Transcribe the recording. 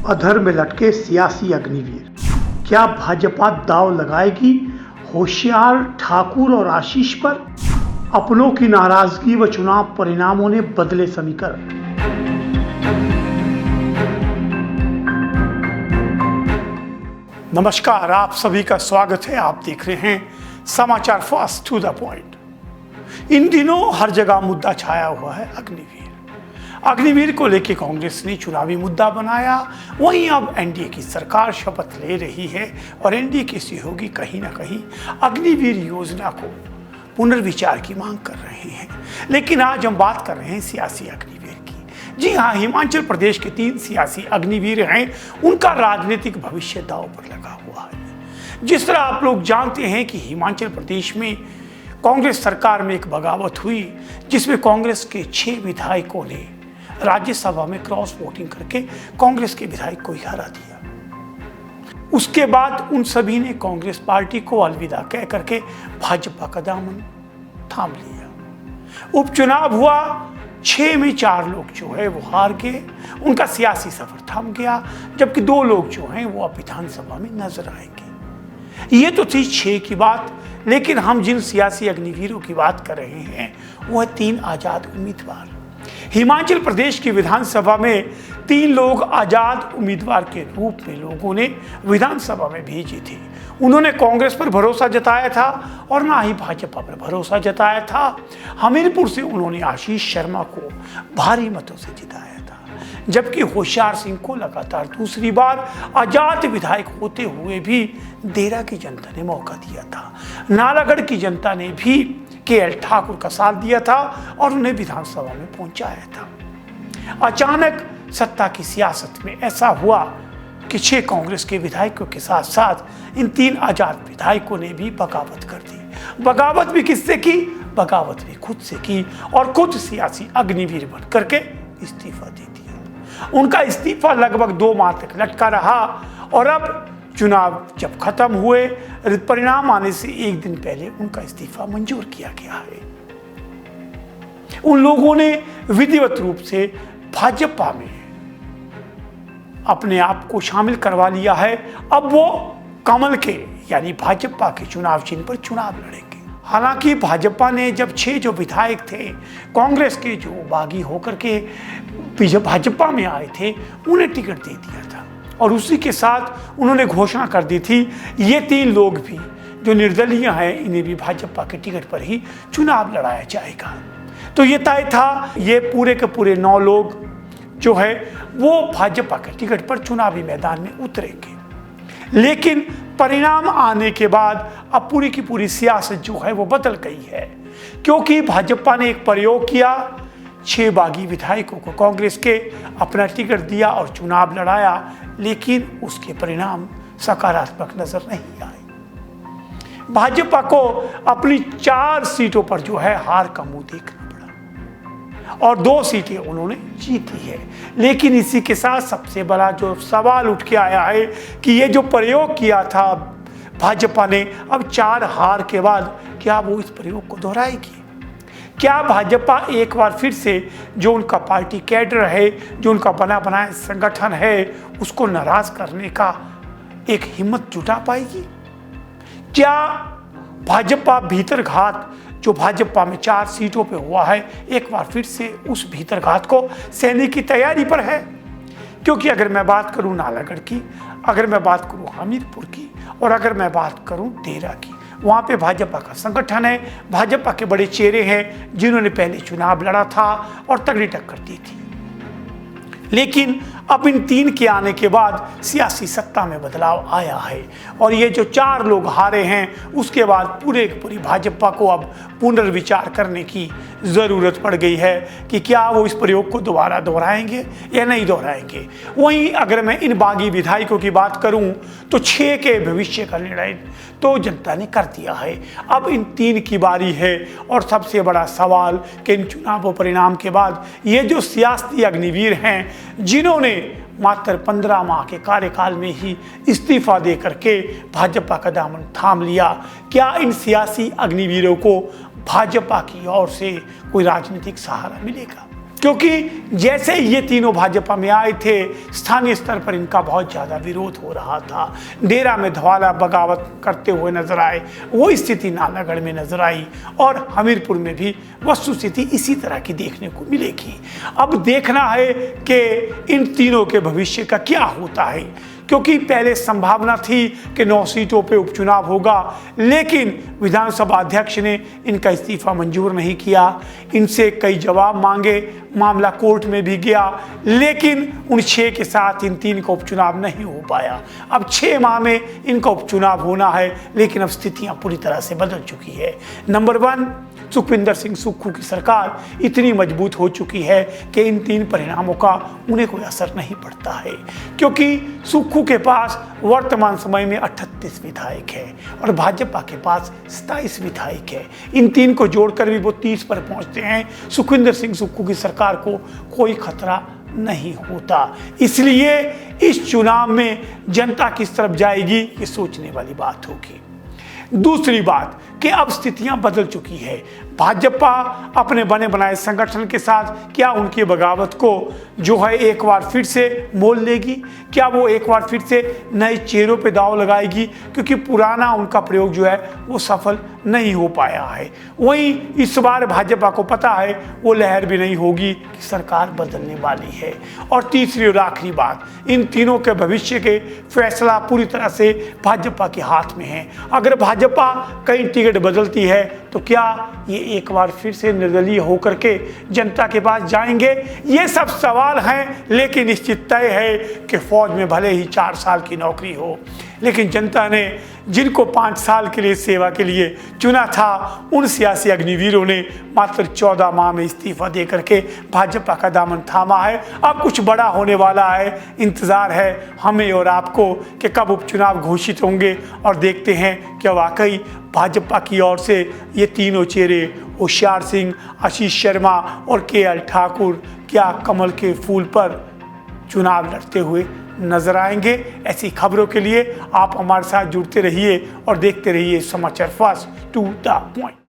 अधर में लटके सियासी अग्निवीर। क्या भाजपा दांव लगाएगी होशियार ठाकुर और आशीष पर? अपनों की नाराजगी व चुनाव परिणामों ने बदले समीकरण। नमस्कार, आप सभी का स्वागत है। आप देख रहे हैं समाचार फास्ट टू द पॉइंट। इन दिनों हर जगह मुद्दा छाया हुआ है अग्निवीर। अग्निवीर को लेकर कांग्रेस ने चुनावी मुद्दा बनाया। वहीं अब एनडीए की सरकार शपथ ले रही है और एनडीए के सहयोगी कहीं ना कहीं अग्निवीर योजना को पुनर्विचार की मांग कर रहे हैं। लेकिन आज हम बात कर रहे हैं सियासी अग्निवीर की। जी हाँ, हिमाचल प्रदेश के 3 सियासी अग्निवीर हैं। उनका राजनीतिक भविष्य दांव पर लगा हुआ है। जिस तरह आप लोग जानते हैं कि हिमाचल प्रदेश में कांग्रेस सरकार में एक बगावत हुई, जिसमें कांग्रेस के 6 विधायकों ने राज्यसभा में क्रॉस वोटिंग करके कांग्रेस के विधायक को ही हरा दिया। उसके बाद उन सभी ने कांग्रेस पार्टी को अलविदा कह करके भाजपा का दामन थाम लिया। उपचुनाव हुआ, 6 में 4 लोग जो है वो हार गए, उनका सियासी सफर थम गया, जबकि 2 लोग जो हैं वो अब विधानसभा में नजर आएंगे। ये तो थी 6 की बात, लेकिन हम जिन सियासी अग्निवीरों की बात कर रहे हैं वह 3 आजाद उम्मीदवार। हिमाचल प्रदेश की विधानसभा में 3 लोग आजाद उम्मीदवार के रूप में लोगों ने विधानसभा में भेजे थे। उन्होंने कांग्रेस पर भरोसा जताया था और ना ही भाजपा पर भरोसा जताया था। हमीरपुर से उन्होंने आशीष शर्मा को भारी मतों से जिताया था, जबकि होशियार सिंह को लगातार दूसरी बार आजाद विधायक होते हुए भी देरा की जनता ने मौका दिया था। नालागढ़ की जनता ने भी केएल ठाकुर का साथ दिया था और उन्हें विधानसभा में पहुंचाया था। अचानक सत्ता की सियासत में ऐसा हुआ कि 6 कांग्रेस के विधायकों के साथ साथ इन 3 आजाद विधायकों ने भी बगावत कर दी। बगावत भी किससे की? बगावत भी खुद से की और खुद सियासी अग्निवीर बन करके इस्तीफा दे दिया। उनका इस्तीफा लगभग 2 माह तक लटका रहा और अब चुनाव जब खत्म हुए, परिणाम आने से 1 दिन पहले उनका इस्तीफा मंजूर किया गया है। उन लोगों ने विधिवत रूप से भाजपा में अपने आप को शामिल करवा लिया है। अब वो कमल के यानी भाजपा के चुनाव चिन्ह पर चुनाव लड़ेंगे। हालांकि भाजपा ने जब 6 जो विधायक थे कांग्रेस के, जो बागी होकर के भाजपा में आए थे, उन्हें टिकट दे दिया था और उसी के साथ उन्होंने घोषणा कर दी थी ये 3 लोग भी जो निर्दलीय हैं, इन्हें भी भाजपा के टिकट पर ही चुनाव लड़ाया जाएगा। तो ये तय था, ये पूरे के पूरे 9 लोग जो है वो भाजपा के टिकट पर चुनावी मैदान में उतरेंगे। लेकिन परिणाम आने के बाद अब पूरी की पूरी सियासत जो है वो बदल गई है, क्योंकि भाजपा ने एक प्रयोग किया। 6 बागी विधायकों को कांग्रेस के अपना टिकट दिया और चुनाव लड़ाया, लेकिन उसके परिणाम सकारात्मक नजर नहीं आए। भाजपा को अपनी 4 सीटों पर जो है हार का मुंह देखना पड़ा और 2 सीटें उन्होंने जीती है। लेकिन इसी के साथ सबसे बड़ा जो सवाल उठ के आया है कि ये जो प्रयोग किया था भाजपा ने, अब 4 हार के बाद क्या वो इस प्रयोग को दोहराएगी? क्या भाजपा एक बार फिर से जो उनका पार्टी कैडर है, जो उनका बना बनाया संगठन है, उसको नाराज करने का एक हिम्मत जुटा पाएगी? क्या भाजपा भीतरघात जो भाजपा में 4 सीटों पे हुआ है, एक बार फिर से उस भीतरघात को सहने की तैयारी पर है? क्योंकि अगर मैं बात करूं नालागढ़ की, अगर मैं बात करूं हमीरपुर की और अगर मैं बात करूं देरा की, वहाँ पे भाजपा का संगठन है, भाजपा के बड़े चेहरे हैं जिन्होंने पहले चुनाव लड़ा था और तगड़ी टक्कर दी थी। लेकिन अब इन 3 के आने के बाद सियासी सत्ता में बदलाव आया है और ये जो 4 लोग हारे हैं उसके बाद पूरी भाजपा को अब पुनर्विचार करने की ज़रूरत पड़ गई है कि क्या वो इस प्रयोग को दोबारा दोहराएंगे या नहीं दोहराएंगे। वहीं अगर मैं इन बागी विधायकों की बात करूं तो 6 के भविष्य का निर्णय तो जनता ने कर दिया है। अब इन 3 की बारी है और सबसे बड़ा सवाल कि इन चुनाव परिणाम के बाद ये जो सियासी अग्निवीर हैं जिन्होंने मात्र 15 माह के कार्यकाल में ही इस्तीफा दे करके भाजपा का दामन थाम लिया, क्या इन सियासी अग्निवीरों को भाजपा की ओर से कोई राजनीतिक सहारा मिलेगा? क्योंकि जैसे ये तीनों भाजपा में आए थे, स्थानीय स्तर पर इनका बहुत ज़्यादा विरोध हो रहा था। डेरा में धवाला बगावत करते हुए नजर आए, वो स्थिति नालागढ़ में नजर आई और हमीरपुर में भी वस्तुस्थिति इसी तरह की देखने को मिलेगी। अब देखना है कि इन तीनों के भविष्य का क्या होता है, क्योंकि पहले संभावना थी कि 9 सीटों पे उपचुनाव होगा, लेकिन विधानसभा अध्यक्ष ने इनका इस्तीफा मंजूर नहीं किया। इनसे कई जवाब मांगे, मामला कोर्ट में भी गया, लेकिन उन 6 के साथ इन 3 का उपचुनाव नहीं हो पाया। अब 6 माह में इनका उपचुनाव होना है, लेकिन अब स्थितियां पूरी तरह से बदल चुकी है। नंबर 1, सुखविंदर सिंह सुक्खू की सरकार इतनी मजबूत हो चुकी है कि इन 3 परिणामों का उन्हें कोई असर नहीं पड़ता है, क्योंकि सुक्खू के पास वर्तमान समय में 38 विधायक है और भाजपा के पास 27 विधायक है। इन 3 को जोड़कर भी वो 30 पर पहुंचते हैं। सुखविंदर सिंह सुक्खू की सरकार को कोई खतरा नहीं होता। इसलिए इस चुनाव में जनता किस तरफ जाएगी, ये सोचने वाली बात होगी। दूसरी बात कि अब स्थितियां बदल चुकी है। भाजपा अपने बने बनाए संगठन के साथ क्या उनकी बगावत को जो है एक बार फिर से मोल लेगी? क्या वो एक बार फिर से नए चेहरों पे दांव लगाएगी? क्योंकि पुराना उनका प्रयोग जो है वो सफल नहीं हो पाया है। वहीं इस बार भाजपा को पता है वो लहर भी नहीं होगी कि सरकार बदलने वाली है। और तीसरी और आखिरी बात, इन तीनों के भविष्य के फैसला पूरी तरह से भाजपा के हाथ में है। अगर भाजपा कई टिकट बदलती है तो क्या ये एक बार फिर से निर्दलीय होकर के जनता के पास जाएंगे? ये सब सवाल हैं, लेकिन निश्चित तय है कि फौज में भले ही 4 साल की नौकरी हो, लेकिन जनता ने जिनको 5 साल के लिए सेवा के लिए चुना था, उन सियासी अग्निवीरों ने मात्र 14 माह में इस्तीफा दे करके भाजपा का दामन थामा है। अब कुछ बड़ा होने वाला है। इंतज़ार है हमें और आपको कि कब उपचुनाव घोषित होंगे और देखते हैं कि वाकई भाजपा की ओर से ये तीनों चेहरे होशियार सिंह, आशीष शर्मा और KL ठाकुर क्या कमल के फूल पर चुनाव लड़ते हुए नजर आएंगे। ऐसी खबरों के लिए आप हमारे साथ जुड़ते रहिए और देखते रहिए समाचार फास्ट टू द पॉइंट।